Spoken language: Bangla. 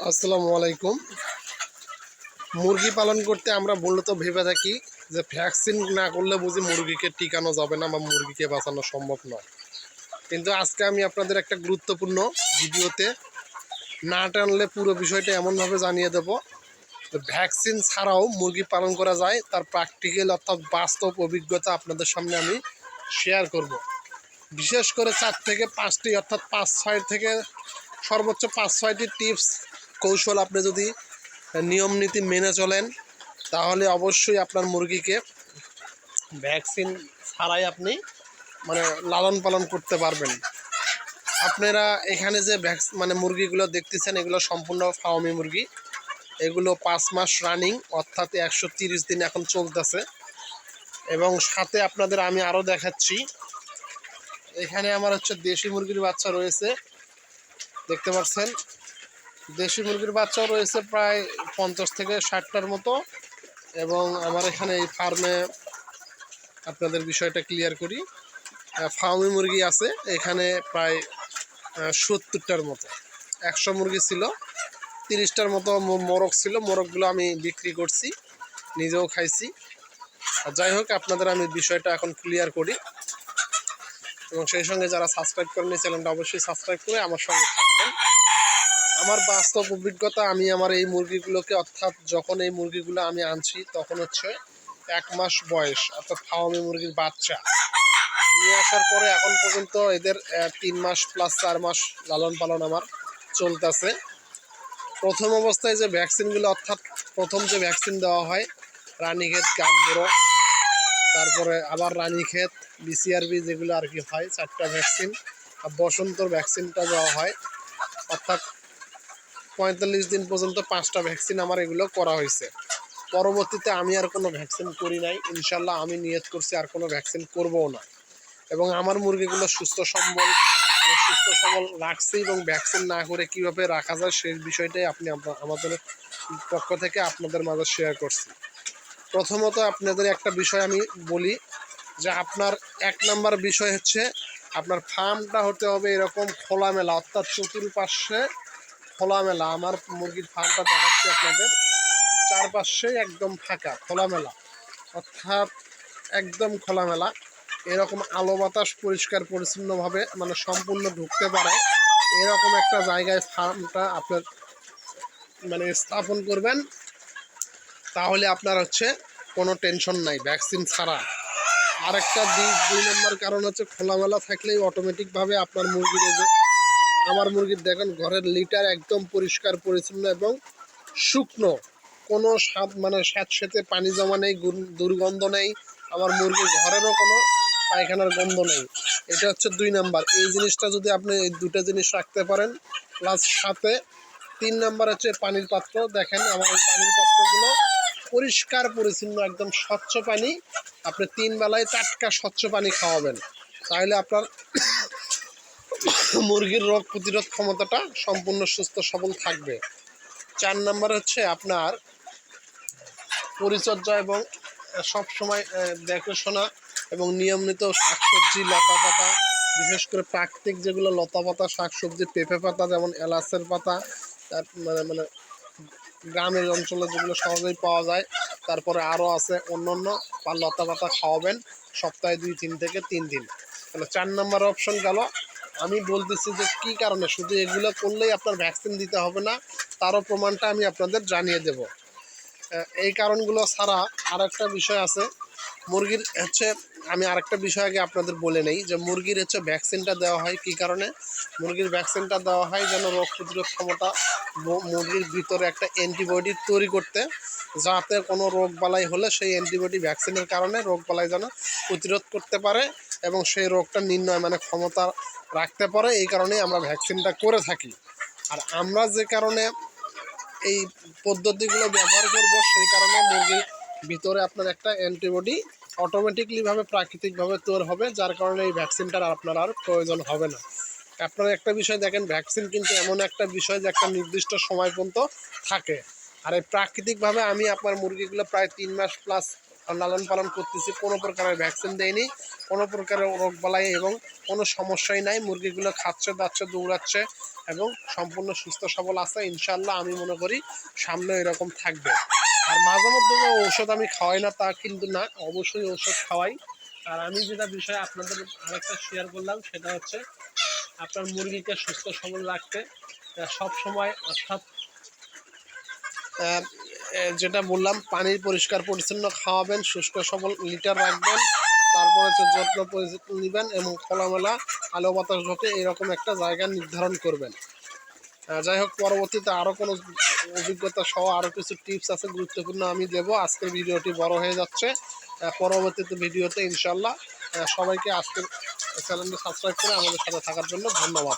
আসসালামু আলাইকুম। মুরগি পালন করতে আমরা মূলত ভেবে থাকি যে ভ্যাকসিন না করলে বুঝি মুরগিকে টিকানো যাবে না বা মুরগিকে বাঁচানো সম্ভব নয়। কিন্তু আজকে আমি আপনাদের একটা গুরুত্বপূর্ণ ভিডিওতে না টানলে পুরো বিষয়টা এমনভাবে জানিয়ে দেব যে ভ্যাকসিন ছাড়াও মুরগি পালন করা যায়, তার প্র্যাকটিক্যাল অর্থাৎ বাস্তব অভিজ্ঞতা আপনাদের সামনে আমি শেয়ার করব। বিশেষ করে 4 থেকে 5টি অর্থাৎ 5-6 থেকে সর্বোচ্চ 5-6টি টিপস কৌশল আপনি যদি নিয়ম নীতি মেনে চলেন তাহলে অবশ্যই আপনার মুরগিকে ভ্যাকসিন ছাড়াই আপনি লালন পালন করতে পারবেন। আপনারা এখানে যে মুরগিগুলো দেখতেছেন এগুলো সম্পূর্ণ ফার্মি মুরগি। এগুলো 5 মাস রানিং অর্থাৎ 130 দিন এখন চলতেছে। এবং সাথে আপনাদের আমি আরও দেখাচ্ছি, এখানে আমার দেশি মুরগির বাচ্চা রয়েছে, দেখতে পাচ্ছেন। দেশি মুরগির বাচ্চাও রয়েছে প্রায় 50 থেকে 60টার মতো। এবং আমার এখানে এই ফার্মে আপনাদের বিষয়টা ক্লিয়ার করি, ফার্মি মুরগি আছে এখানে প্রায় 70টার মতো। 100 মুরগি ছিল, 30টার মতো মোরগ ছিল। মোরগগুলো আমি বিক্রি করছি, নিজেও খাইছি। আর যাই হোক, আপনাদের আমি বিষয়টা এখন ক্লিয়ার করি। এবং সেই সঙ্গে যারা সাবস্ক্রাইব করেনি চ্যানেলটা অবশ্যই সাবস্ক্রাইব করে আমার সঙ্গে থাকবেন। আমার বাস্তব অভিজ্ঞতা, আমি আমার এই মুরগিগুলোকে অর্থাৎ যখন এই মুরগিগুলো আমি আনছি তখন 1 মাস বয়স, অর্থাৎ ফার্মি মুরগির বাচ্চা নিয়ে আসার পরে এখন পর্যন্ত এদের 3 মাস প্লাস 4 মাস লালন পালন আমার চলতেছে। প্রথম অবস্থায় যে ভ্যাকসিনগুলো অর্থাৎ প্রথম যে ভ্যাকসিন দেওয়া হয় রানীক্ষেত, গাম্বুরো, তারপরে আবার রানীক্ষেত, বিসিআরবি যেগুলো আর কি হয় 4টা ভ্যাকসিন। আর বসন্তর ভ্যাকসিনটা দেওয়া হয়, অর্থাৎ 45 দিন পর্যন্ত 5টা ভ্যাকসিন আমার এগুলো করা হয়েছে। পরবর্তীতে আমি আর কোনো ভ্যাকসিন করি নাই, ইনশাল্লাহ আমি নিয়ত করছি আর কোনো ভ্যাকসিন করবও না। এবং আমার মুরগিগুলো সুস্থ সবল রাখছি। এবং ভ্যাকসিন না করে কীভাবে রাখা যায় সেই বিষয়টাই আমাদের পক্ষ থেকে আপনাদের মাঝে শেয়ার করছি। প্রথমত আপনাদের একটা বিষয় আমি বলি যে আপনার 1 নাম্বার বিষয় আপনার ফার্মটা হতে হবে এরকম খোলামেলা, অর্থাৎ চতুর্পাশে খোলামেলা। আমার মুরগির ফার্মটা দেখাচ্ছি আপনাদের, চারপাশে একদম ফাঁকা খোলামেলা, অর্থাৎ একদম খোলামেলা। এরকম আলো বাতাস পরিষ্কার পরিচ্ছন্নভাবে সম্পূর্ণ ঢুকতে পারে এরকম একটা জায়গায় ফার্মটা আপনার স্থাপন করবেন। তাহলে আপনার কোনো টেনশন নাই ভ্যাকসিন ছাড়া। আরেকটা 2 নম্বর কারণ খোলামেলা থাকলেই অটোমেটিকভাবে আপনার আমার মুরগির দেখেন ঘরের লিটার একদম পরিষ্কার পরিচ্ছন্ন এবং শুকনো, কোনো স্যাঁতসেঁতে পানি জমা নেই, দুর্গন্ধ নেই। আমার মুরগির ঘরেরও কোনো পায়খানার গন্ধ নেই। এটা 2 নাম্বার। এই জিনিসটা যদি আপনি এই 2টা জিনিস রাখতে পারেন, প্লাস সাথে 3 নাম্বার পানির পাত্র। দেখেন আমার এই পানির পাত্রগুলো পরিষ্কার পরিচ্ছন্ন, একদম স্বচ্ছ পানি। আপনি 3 বেলায় টাটকা স্বচ্ছ পানি খাওয়াবেন, তাহলে আপনার মুরগির রোগ প্রতিরোধ ক্ষমতাটা সম্পূর্ণ সুস্থ সবল থাকবে। 4 নাম্বার আপনার পরিচর্যা এবং সবসময় দেখাশোনা এবং নিয়মিত শাকসবজি, লতা পাতা, বিশেষ করে প্রাকৃতিক যেগুলো লতা পাতা শাকসবজি, পেঁপে পাতা, যেমন এলাচের পাতা, তার গ্রামের অঞ্চলে যেগুলো সহজেই পাওয়া যায়। তারপরে আরও আছে অন্য লতা পাতা খাওয়াবেন সপ্তাহে 2-3 থেকে 3 দিন। তাহলে 4 নাম্বার অপশন গেল। আমি বলতেছি যে কী কারণে শুধু এগুলো করলেই আপনার ভ্যাকসিন দিতে হবে না, তারও প্রমাণটা আমি আপনাদের জানিয়ে দেব। এই কারণগুলো ছাড়া আর একটা বিষয় আছে মুরগির আমি আরেকটা বিষয় আগে আপনাদের বলে নেই যে মুরগির ভ্যাকসিনটা দেওয়া হয় কী কারণে। মুরগির ভ্যাকসিনটা দেওয়া হয় যেন রোগ প্রতিরোধ ক্ষমতা, মুরগির ভিতরে একটা অ্যান্টিবডি তৈরি করতে, যাতে কোনো রোগ বালাই হলে সেই অ্যান্টিবডি ভ্যাকসিনের কারণে রোগ বালাই যেন প্রতিরোধ করতে পারে এবং সেই রোগটা নির্ণয় ক্ষমতা রাখতে পারে। এই কারণেই আমরা ভ্যাকসিনটা করে থাকি। আর আমরা যে কারণে এই পদ্ধতিগুলো ব্যবহার করব সেই কারণে মুরগির ভিতরে আপনার একটা অ্যান্টিবডি অটোমেটিকলিভাবে প্রাকৃতিকভাবে তৈরি হবে, যার কারণে এই ভ্যাকসিনটার আপনার আর প্রয়োজন হবে না। আপনারা একটা বিষয় দেখেন, ভ্যাকসিন কিন্তু এমন একটা বিষয় যে একটা নির্দিষ্ট সময় পর্যন্ত থাকে। আর এই প্রাকৃতিকভাবে আমি আপনার মুরগিগুলো প্রায় 3 মাস প্লাস লালন পালন করতেছি, কোনো প্রকারের ভ্যাকসিন দেয়নি, কোনো প্রকারের রোগবালাই এবং কোনো সমস্যাই নাই। মুরগিগুলো খাচ্ছে দাচ্ছে দৌড়াচ্ছে এবং সম্পূর্ণ সুস্থ সবল আছে। ইনশাল্লাহ আমি মনে করি সামনে এরকম থাকবে। আর মাঝে মধ্যে যে ঔষধ আমি খাওয়াই না তা কিন্তু না, অবশ্যই ঔষধ খাওয়াই। আর আমি যেটা বিষয় আপনাদের আরেকটা শেয়ার করলাম সেটা হচ্ছে আপনার মুরগিকে সুস্থ সবল রাখতে সব সময় অর্থাৎ যেটা বললাম পানির পরিষ্কার পরিচ্ছন্ন খাওয়াবেন, শুষ্ক সবল লিটার রাখবেন, তারপর হচ্ছে যত্ন নেবেন এবং খোলামেলা আলো বাতাস ঢোকে এরকম একটা জায়গা নির্ধারণ করবেন। যাই হোক, পরবর্তীতে আরও কোনো অভিজ্ঞতা সহ আরও কিছু টিপস আছে গুরুত্বপূর্ণ আমি দেবো। আজকের ভিডিওটি বড় হয়ে যাচ্ছে, পরবর্তীতে ভিডিওতে ইনশাল্লাহ। সবাইকে আজকের চ্যানেলটি সাবস্ক্রাইব করে আমাদের সাথে থাকার জন্য ধন্যবাদ।